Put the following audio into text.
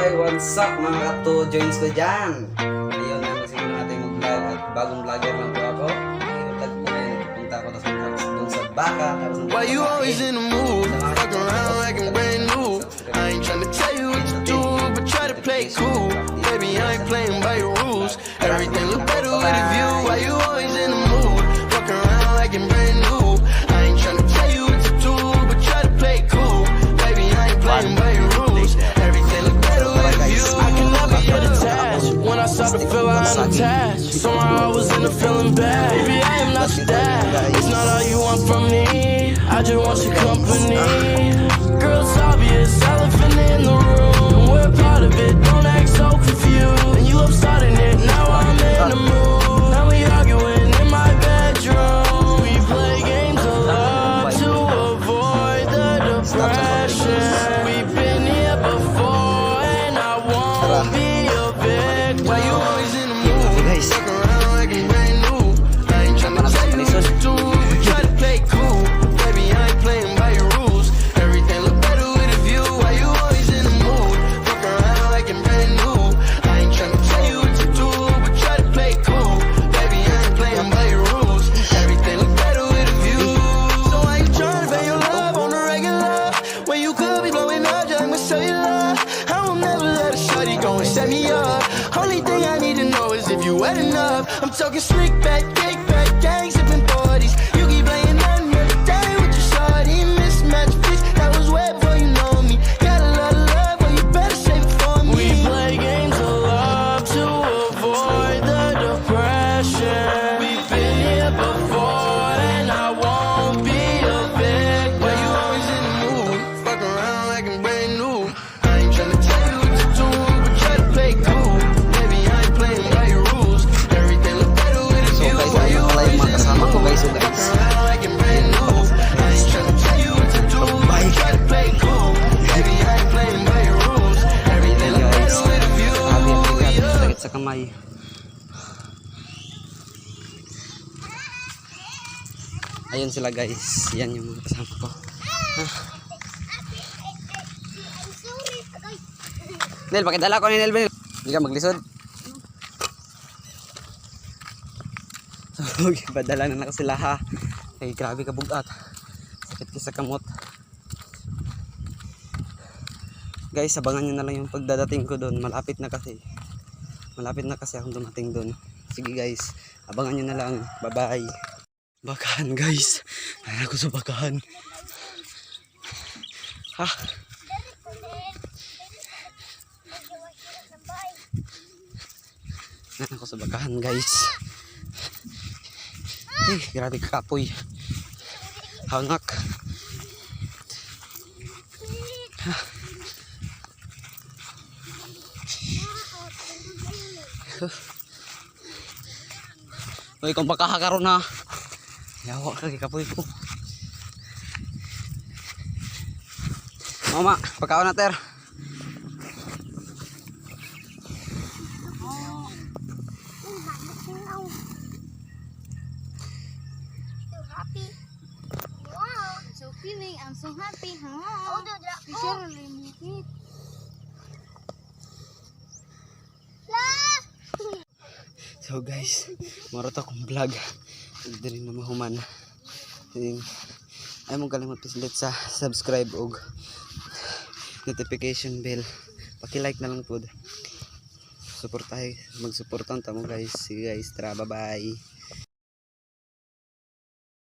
Hi! What's up mga kato? Joins ko dyan! Ayun, napasiguro natin mag-vlog at bagong vlogger lang po ako. Ayun, vlog ko ngayon. Punta ako dun sa baka. Why you always in the mood? Fuck around like I'm brand new. I ain't tryna tell you what to do, but try to play cool. Baby, I ain't playing by your rules. Everything look better with a view. Why you always in the mood? Fuck around like I'm brand new. I ain't tryna tell you what to do, but try to play cool. Baby, I ain't playing by your rules. Everything look better with a view. I can never get attached. When I start to feel I'm attached, somehow I was in a feeling bad. Baby, I am not your dad. It's not all you want from me. I just want your company. Girl, it's obvious, elephant in the room. We're part of it, don't act so confused. And you love starting it, now I'm in the mood. Now we arguing in my bedroom. We play games of love to avoid the depression. We've been here before and I won't be a victim. Why you always in the mood? Fuck around like I'm brand new. I ain't tryna tell you what to do, but try to play cool. Baby, I ain't playing by your rules. Everything look better with a view. Why you always in the mood? Fuck around like I'm brand new. I ain't tryna tell you what to do, but try to play cool. Baby, I ain't playing by your rules. Everything look better with a view. So I ain't tryna pay your love on the regular. When you could be blowing up just with cellular. I will never let a shawty go and set me up. Only thing I need to know is if you wet enough. I'm talking slick back, kick back, gang sipping 40s. You keep playing another day with your shawty. Mismatch bitch, that was wet before you know me. Got a lot of love, but you better save it for me. We play games of love to avoid the depression. We've been here before and I won't be a victim. Why you always in the mood? Fuck around like I'm brand new. I ain't tryna tell you what to do, but try to play cool. Baby, I ain't playing by your rules. Everything look better with a view. Why you always in the mood? Fuck around like I'm brand new. I ain't tryna tell you what to do, but try to play cool. Baby, I ain't playing by your rules. Everything look better with a view. Sakit sa kamay. Ayun sila guys. Yan yung mga kasama ko. Nel, pakidala ko ni Nelvin. Hindi ka maglisod. So, padala na sila ha. Ay, grabe ka bugat. Sakit ka sa kamot. Guys, abangan nyo na lang yung pagdadating ko doon. Malapit na kasi. Malapit na kasi akong dumating doon. Sige guys, abangan nyo na lang. Bye bye. Bakahan guys. Nara ko sa bakahan. Ha? Nara ko sa bakahan guys. Eh, grabe kapoy. Hangak. Ha? Uy, kung pakakakaroon na. Yawa ka kay kapoy ko. Mama, pagkaon na ter. Happy. Wow, so feeling I'm so happy, huh? Especially with So guys, marot akong vlog. Hindi rin na mahuman. Ay mong kalimot pislit sa subscribe o notification bell. Paki-like na lang po. Support tayo. Mag-supportan tamo guys. Sige guys, tara, bye bye.